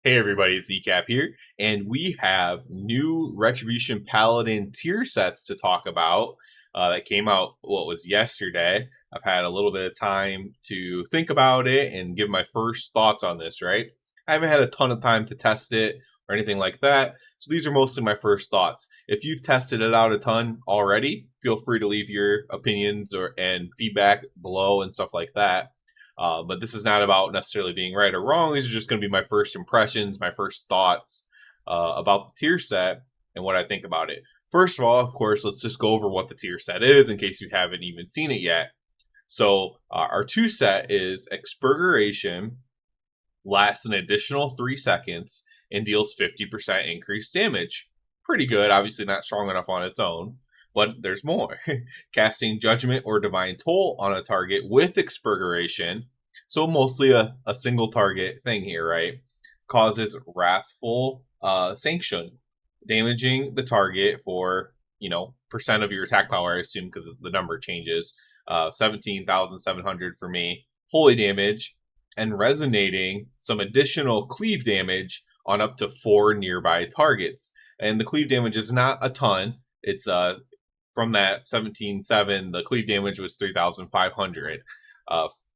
Hey everybody, it's ECAP here, and we have new Retribution Paladin tier sets to talk about that came out, what was yesterday. I've had a little bit of time to think about it and give my first thoughts on this, right? I haven't had a ton of time to test it or anything like that, so these are mostly my first thoughts. If you've tested it out a ton already, feel free to leave your opinions and feedback below and stuff like that. But this is not about necessarily being right or wrong. These are just going to be my first impressions, my first thoughts about the tier set and what I think about it. First of all, of course, let's just go over what the tier set is in case you haven't even seen it yet. So our 2 set is Expurgation, lasts an additional 3 seconds, and deals 50% increased damage. Pretty good, obviously not strong enough on its own. But there's more. Casting Judgment or Divine Toll on a target with Expurgation, so mostly a single target thing here, right? Causes Wrathful Sanction, damaging the target for, percent of your attack power, I assume, because the number changes. 17,700 for me. Holy damage, and resonating some additional cleave damage on up to 4 nearby targets. And the cleave damage is not a ton. It's from that 17.7, the cleave damage was 3,500,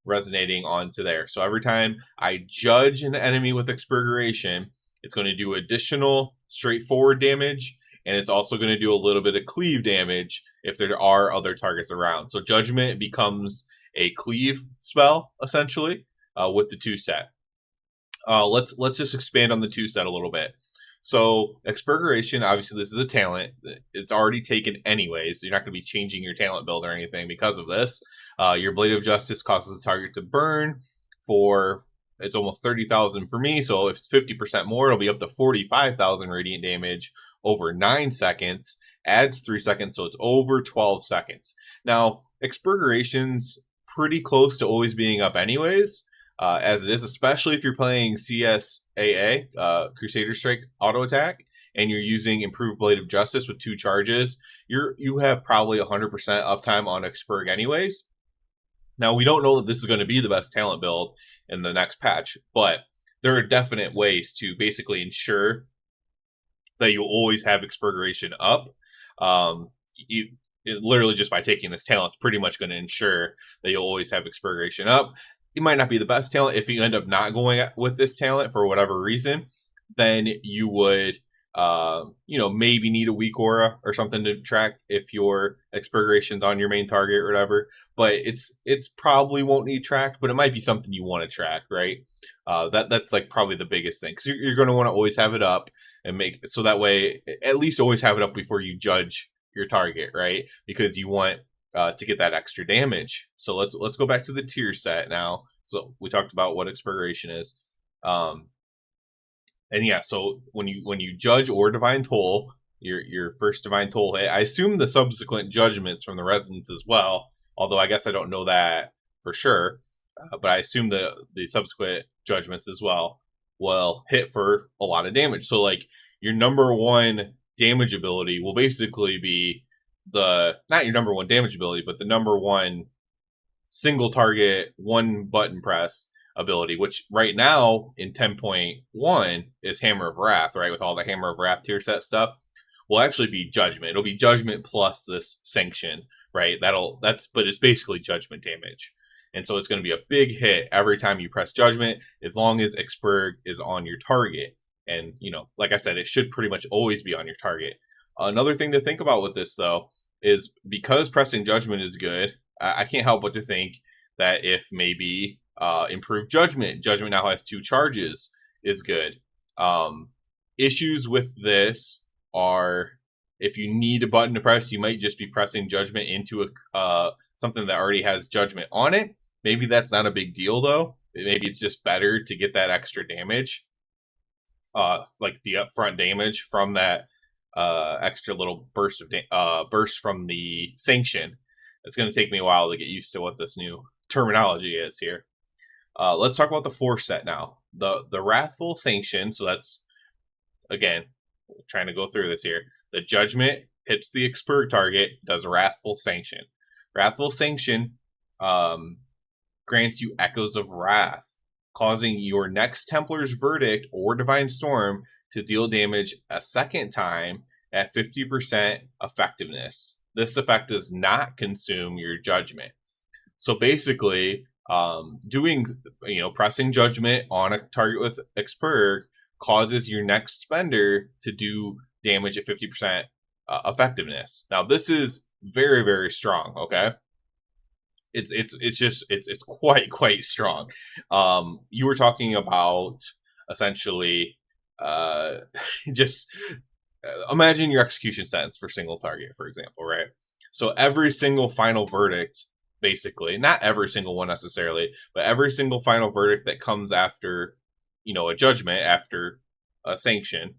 resonating onto there. So every time I judge an enemy with Expurgation, it's going to do additional straightforward damage, and it's also going to do a little bit of cleave damage if there are other targets around. So Judgment becomes a cleave spell, essentially, with the 2 set. Let's just expand on the 2 set a little bit. So Expurgation, obviously this is a talent. It's already taken anyways. So you're not going to be changing your talent build or anything because of this. Your Blade of Justice causes the target to burn for, it's almost 30,000 for me. So if it's 50% more, it'll be up to 45,000 radiant damage over 9 seconds. Adds 3 seconds, so it's over 12 seconds. Now, Expurgation's pretty close to always being up anyways. As it is, especially if you're playing CSAA, Crusader Strike auto attack, and you're using Improved Blade of Justice with 2 charges, you have probably 100% uptime on Expurg anyways. Now, we don't know that this is going to be the best talent build in the next patch, but there are definite ways to basically ensure that you'll always have Expurgation up. Literally just by taking this talent, it's pretty much going to ensure that you'll always have Expurgation up. It might not be the best talent. If you end up not going with this talent for whatever reason, then you would, maybe need a weak aura or something to track if your Expurgation's on your main target or whatever. But it's probably won't need tracked, but it might be something you want to track, right? That's like probably the biggest thing, because you're going to want to always have it up and make so that way at least always have it up before you judge your target, right? Because you want to get that extra damage. So let's go back to the tier set now. So we talked about what Expurgation is, and yeah. So when you judge or Divine Toll, your first Divine Toll hit, I assume the subsequent judgments from the Resonance as well. Although I guess I don't know that for sure, but I assume the subsequent judgments as well will hit for a lot of damage. So like your number 1 damage ability will basically be not your number 1 damage ability, but the number 1 single target 1 button press ability, which right now in 10.1 is Hammer of Wrath, right? With all the Hammer of Wrath tier set stuff, will actually be Judgment. It'll be Judgment plus this Sanction, right? But it's basically Judgment damage. And so it's going to be a big hit every time you press Judgment, as long as Expurg is on your target. And, like I said, it should pretty much always be on your target. Another thing to think about with this, though, is because pressing Judgment is good, I can't help but to think that if maybe Improved Judgment now has 2 charges, is good. Issues with this are if you need a button to press, you might just be pressing Judgment into something that already has Judgment on it. Maybe that's not a big deal, though. Maybe it's just better to get that extra damage, like the upfront damage from that extra little burst from the Sanction. It's going to take me a while to get used to what this new terminology is here. Let's talk about the 4 set now. The Wrathful Sanction. So that's, again, trying to go through this here. The Judgment hits the Expurg target, does Wrathful Sanction. Wrathful Sanction grants you Echoes of Wrath, causing your next Templar's Verdict or Divine Storm to deal damage a second time at 50% effectiveness. This effect does not consume your judgment. So basically, pressing judgment on a target with Experg causes your next spender to do damage at 50% effectiveness. Now, this is very, very strong. Okay, it's quite strong. You were talking about essentially just imagine your execution sentence for single target, for example, right? So every single final verdict, basically, not every single one necessarily, but every single final verdict that comes after, a judgment, after a sanction,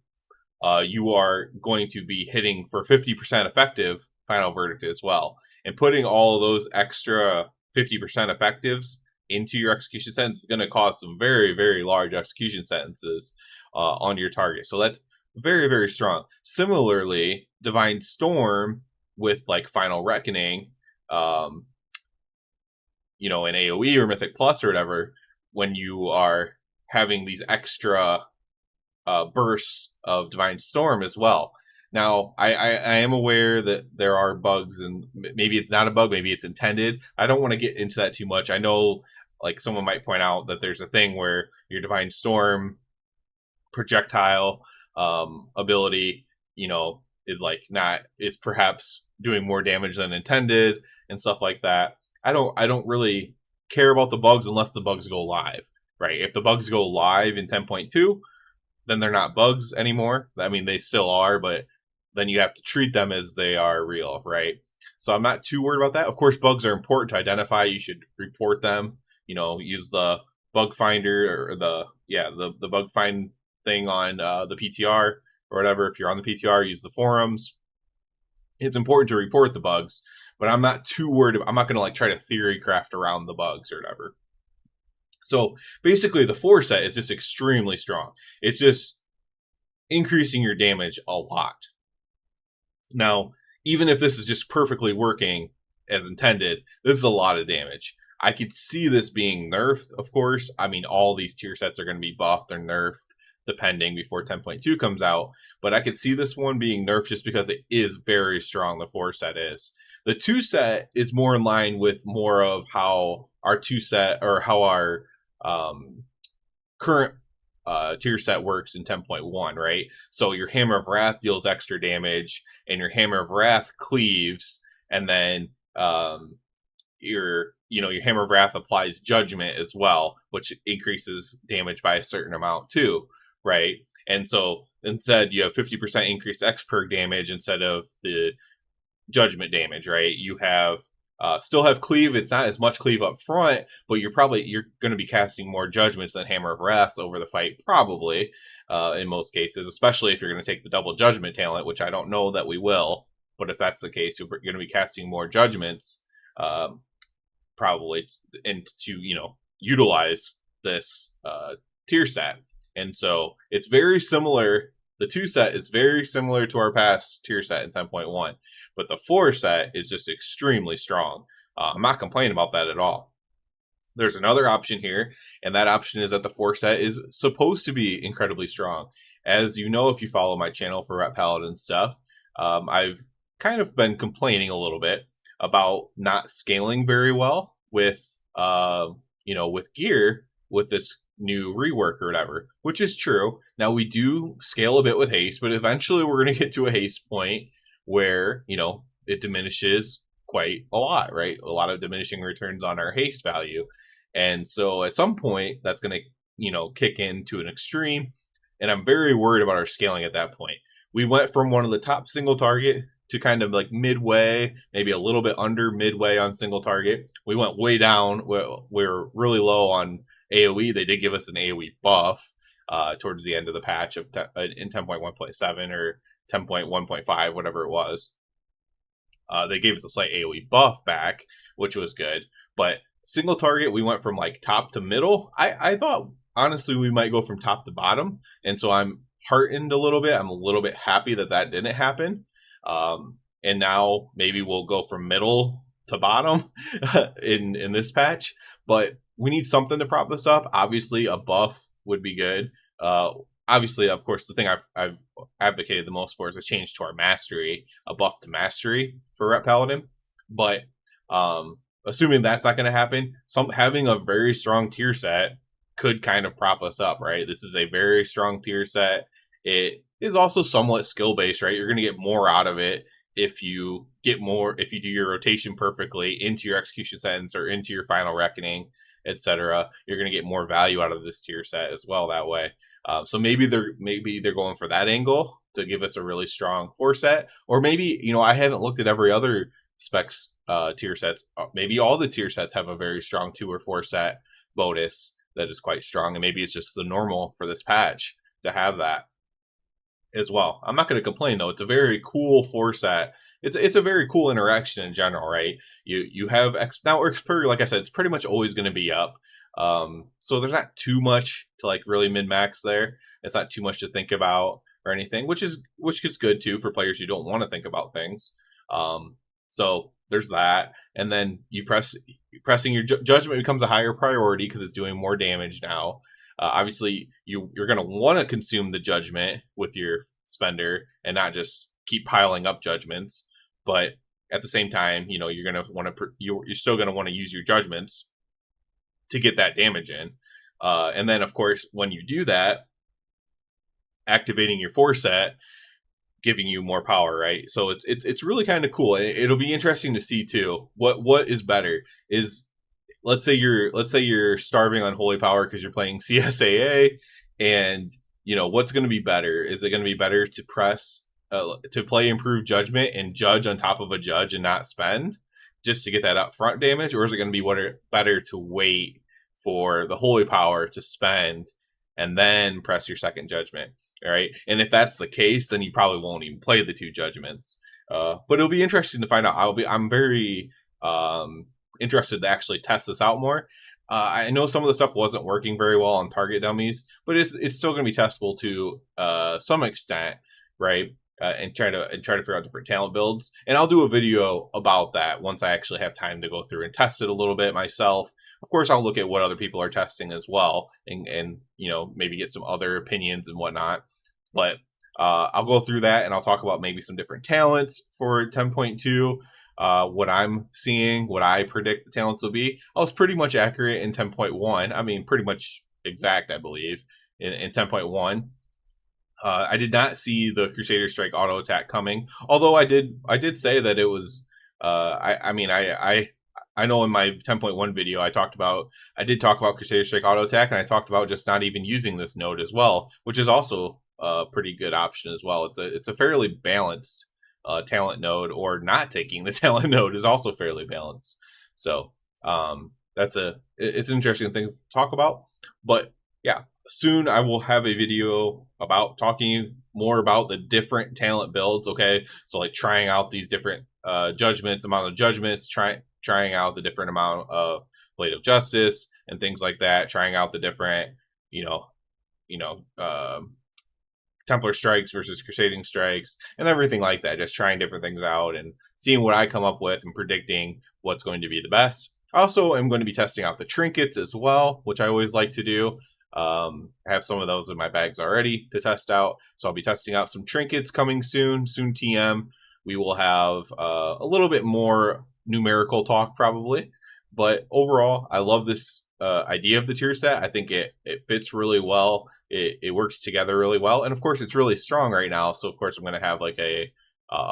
you are going to be hitting for 50% effective final verdict as well. And putting all of those extra 50% effectives into your execution sentence is going to cause some very, very large execution sentences on your target. So that's very, very strong. Similarly, Divine Storm with like Final Reckoning, in AoE or Mythic Plus or whatever, when you are having these extra bursts of Divine Storm as well. Now, I am aware that there are bugs, and maybe it's not a bug, maybe it's intended. I don't want to get into that too much. I know, like, someone might point out that there's a thing where your Divine Storm projectile ability, is perhaps doing more damage than intended and stuff like that. I don't really care about the bugs unless the bugs go live, right? If the bugs go live in 10.2, then they're not bugs anymore. I mean, they still are, but then you have to treat them as they are real, right? So I'm not too worried about that. Of course, bugs are important to identify. You should report them. Use the bug finder or the bug find thing on the PTR or whatever. If you're on the PTR, use the forums. It's important to report the bugs, but I'm not too worried. I'm not going to try to theory craft around the bugs or whatever. So basically, the 4 set is just extremely strong. It's just increasing your damage a lot. Now, even if this is just perfectly working as intended, this is a lot of damage. I could see this being nerfed, of course. I mean, all these tier sets are going to be buffed or nerfed, depending, before 10.2 comes out. But I could see this one being nerfed just because it is very strong, the 4 set is. The 2 set is more in line with more of how our 2 set, or how our current tier set works in 10.1, right? So your Hammer of Wrath deals extra damage, and your Hammer of Wrath cleaves, and then your Hammer of Wrath applies Judgment as well, which increases damage by a certain amount too, right? And so instead you have 50% increased Experg damage instead of the Judgment damage, right? You have still have cleave. It's not as much cleave up front, but you're going to be casting more judgments than Hammer of Wrath over the fight, probably, in most cases, especially if you're going to take the double judgment talent, which I don't know that we will, but if that's the case, you're going to be casting more judgments, probably, and to utilize this tier set. And so it's very similar. The 2 set is very similar to our past tier set in 10.1, but the 4 set is just extremely strong. I'm not complaining about that at all. There's another option here, and that option is that the 4 set is supposed to be incredibly strong. As you know, if you follow my channel for Ret Paladin stuff, I've kind of been complaining a little bit about not scaling very well with with gear with this new rework or whatever, which is true. Now, we do scale a bit with haste, but eventually we're going to get to a haste point where it diminishes quite a lot, right? A lot of diminishing returns on our haste value. And so at some point that's going to kick into an extreme, and I'm very worried about our scaling at that point. We went from one of the top single target to kind of like midway, maybe a little bit under midway on single target. We went way down. We're really low on AoE. They did give us an AoE buff towards the end of the patch in 10.1.7 or 10.1.5, whatever it was. They gave us a slight AoE buff back, which was good. But single target, we went from like top to middle. I thought, honestly, we might go from top to bottom. And so I'm heartened a little bit. I'm a little bit happy that didn't happen. And now maybe we'll go from middle to bottom in this patch. But we need something to prop this up. Obviously, a buff would be good. Obviously, of course, the thing I've advocated the most for is a change to our mastery, a buff to mastery for Rep Paladin. But assuming that's not going to happen, having a very strong tier set could kind of prop us up, right? This is a very strong tier set. It is also somewhat skill based, right? You're going to get more out of it if you do your rotation perfectly into your execution sentence or into your final reckoning, etc. You're going to get more value out of this tier set as well that way. So maybe they're going for that angle to give us a really strong 4 set, or maybe, you know, I haven't looked at every other specs tier sets. Maybe all the tier sets have a very strong 2 or 4 set bonus that is quite strong, and maybe it's just the normal for this patch to have that as well. I'm not going to complain though. It's a very cool 4 set. It's a very cool interaction in general, right? You have now Xper, like I said, it's pretty much always going to be up. So there's not too much to like really min-max there. It's not too much to think about or anything, which is good too for players who don't want to think about things. So there's that, and then pressing your judgment becomes a higher priority because it's doing more damage now. Obviously, you're going to want to consume the judgment with your spender and not just keep piling up judgments. But at the same time, you know, you're going to want to you're still going to want to use your judgments to get that damage in. And then, of course, when you do that, activating your 4 set, giving you more power, right? So it's really kind of cool. It'll be interesting to see too. What is better is, let's say you're starving on holy power because you're playing CSAA, and you know what's going to be better. Is it going to be better to press to play improved judgment and judge on top of a judge and not spend just to get that upfront damage, or is it going to be better to wait for the holy power to spend and then press your second judgment? All right, and if that's the case, then you probably won't even play the 2 judgments. But it'll be interesting to find out. I'm very interested to actually test this out more. I know some of the stuff wasn't working very well on target dummies, but it's still going to be testable to some extent, right? And try to figure out different talent builds. And I'll do a video about that once I actually have time to go through and test it a little bit myself. Of course, I'll look at what other people are testing as well, and you know, maybe get some other opinions and whatnot. But I'll go through that, and I'll talk about maybe some different talents for 10.2. What I'm seeing, what I predict the talents will be. I was pretty much accurate in 10.1. I mean, pretty much exact, I believe, in 10.1. I did not see the Crusader Strike auto attack coming, although I did say that it was. I know in my 10.1 video I did talk about Crusader Strike auto attack, and I talked about just not even using this node as well, which is also a pretty good option as well. It's a fairly balanced talent node, or not taking the talent node is also fairly balanced. So it's an interesting thing to talk about. But yeah, soon I will have a video about talking more about the different talent builds. Okay, so like trying out these different amount of judgments, trying out the different amount of Blade of Justice and things like that, trying out the different Templar strikes versus Crusading strikes and everything like that. Just trying different things out and seeing what I come up with and predicting what's going to be the best. Also, I'm going to be testing out the trinkets as well, which I always like to do. I have some of those in my bags already to test out. So I'll be testing out some trinkets coming soon TM. We will have a little bit more numerical talk probably. But overall, I love this idea of the tier set. I think it fits really well. It works together really well, and of course it's really strong right now, so of course I'm going to have like a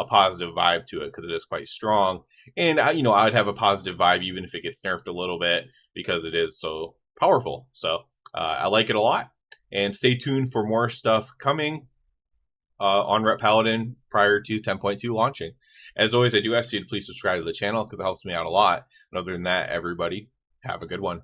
positive vibe to it because it is quite strong. And I'd have a positive vibe even if it gets nerfed a little bit because it is so powerful. So I like it a lot, and stay tuned for more stuff coming on Rep Paladin prior to 10.2 launching. As always, I do ask you to please subscribe to the channel because it helps me out a lot. And other than that, everybody have a good one.